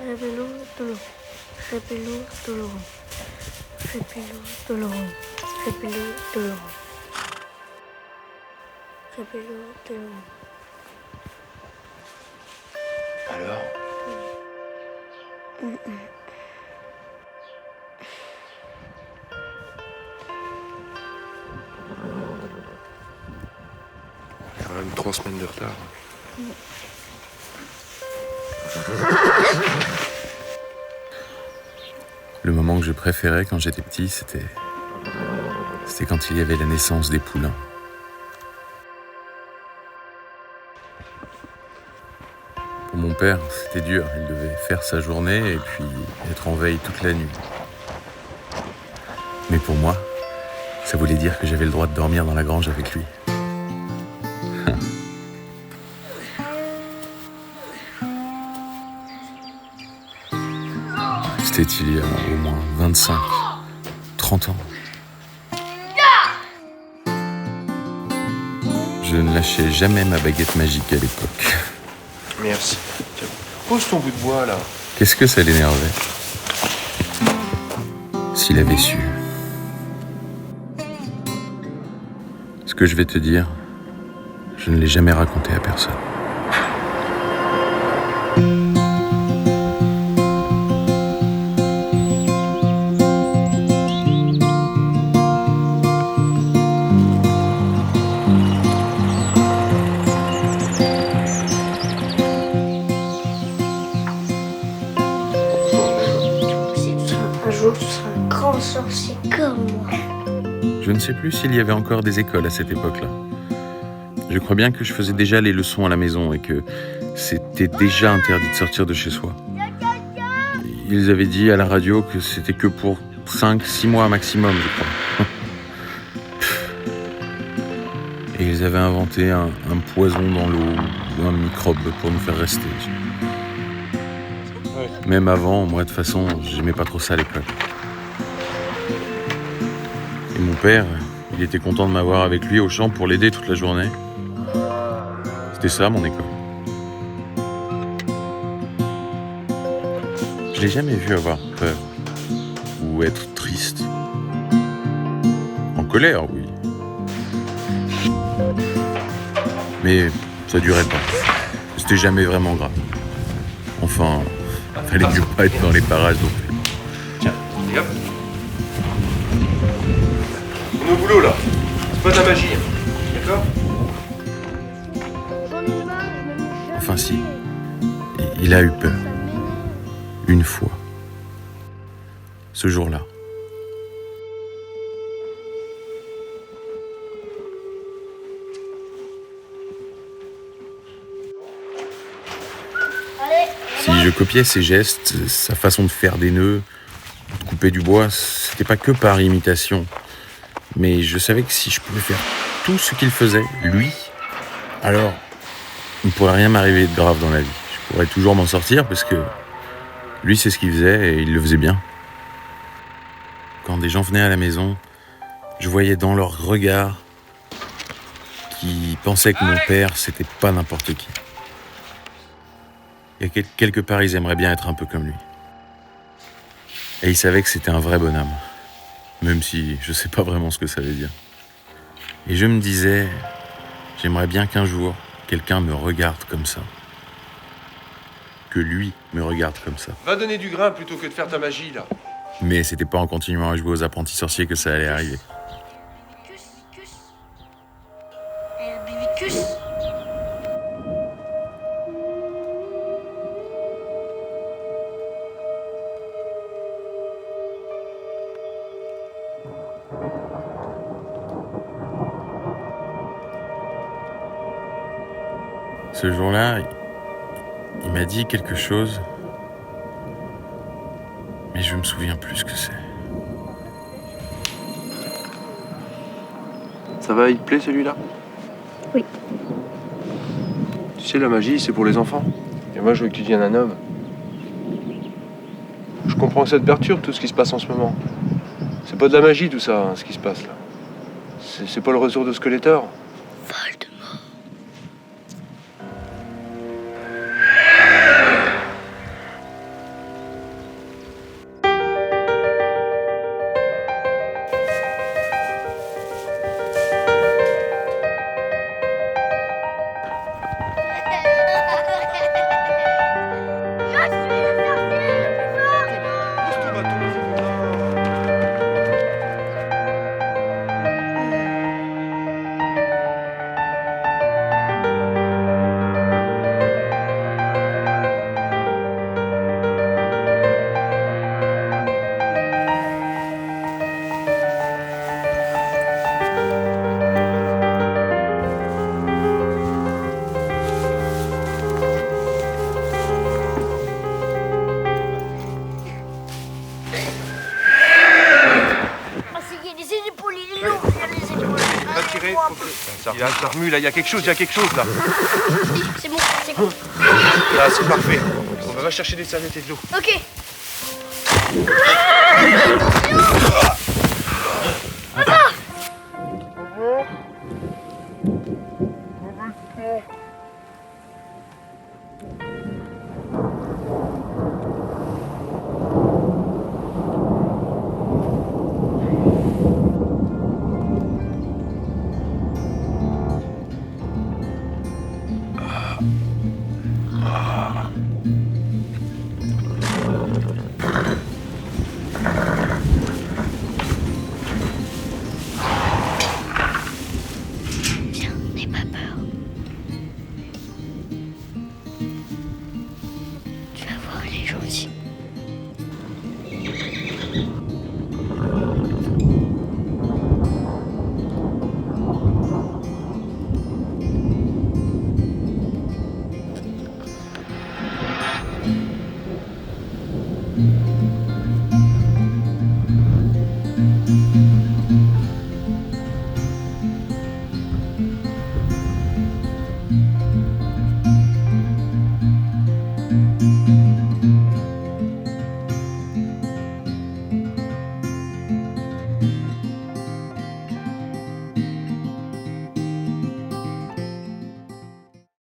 Rébello doloreux, rébello doloreux, rébello doloreux, rébello doloreux, rébello doloreux. Alors Il y a quand même 3 semaines de retard. Le moment que je préférais quand j'étais petit, c'était quand il y avait la naissance des poulains. Pour mon père, c'était dur. Il devait faire sa journée et puis être en veille toute la nuit. Mais pour moi, ça voulait dire que j'avais le droit de dormir dans la grange avec lui. C'était il y a au moins 25, 30 ans. Je ne lâchais jamais ma baguette magique à l'époque. Merci. Tiens, pose ton bout de bois là. Qu'est-ce que ça l'énervait? S'il avait su. Ce que je vais te dire, je ne l'ai jamais raconté à personne. Un jour, tu seras un grand sorcier comme moi. Je ne sais plus s'il y avait encore des écoles à cette époque-là. Je crois bien que je faisais déjà les leçons à la maison et que c'était déjà interdit de sortir de chez soi. Ils avaient dit à la radio que c'était que pour 5-6 mois maximum, je crois. Et ils avaient inventé un poison dans l'eau ou un microbe pour nous faire rester. Même avant, moi de toute façon, j'aimais pas trop ça à l'école. Et mon père, il était content de m'avoir avec lui au champ pour l'aider toute la journée. C'était ça mon école. Je l'ai jamais vu avoir peur ou être triste. En colère, oui. Mais ça durait pas. C'était jamais vraiment grave. Enfin, fallait mieux pas être dans les parages non plus. Tiens, et hop. On est au boulot là. C'est pas de la magie. D'accord? Enfin si, il a eu peur. Une fois. Ce jour-là. Si je copiais ses gestes, sa façon de faire des nœuds, de couper du bois, c'était pas que par imitation. Mais je savais que si je pouvais faire tout ce qu'il faisait, lui, alors il ne pourrait rien m'arriver de grave dans la vie. Je pourrais toujours m'en sortir parce que lui, c'est ce qu'il faisait et il le faisait bien. Quand des gens venaient à la maison, je voyais dans leur regard qu'ils pensaient que mon père, c'était pas n'importe qui. Et quelque part, ils aimeraient bien être un peu comme lui. Et ils savaient que c'était un vrai bonhomme. Même si je sais pas vraiment ce que ça veut dire. Et je me disais, j'aimerais bien qu'un jour, quelqu'un me regarde comme ça. Que lui me regarde comme ça. Va donner du grain plutôt que de faire ta magie là. Mais c'était pas en continuant à jouer aux apprentis sorciers que ça allait arriver. Herbivicus. Ce jour-là, il m'a dit quelque chose, mais je me souviens plus ce que c'est. Ça va, il te plaît celui-là? Oui. Tu sais, la magie, c'est pour les enfants. Et moi, je veux que tu deviennes un homme. Je comprends que ça te perturbe tout ce qui se passe en ce moment. C'est pas de la magie tout ça, hein, ce qui se passe là. C'est pas le retour de Skeletor. Voldemort. ça remue, là, il y a quelque chose là. C'est bon, c'est bon. Là, c'est parfait. On va chercher des serviettes et de l'eau. Ok.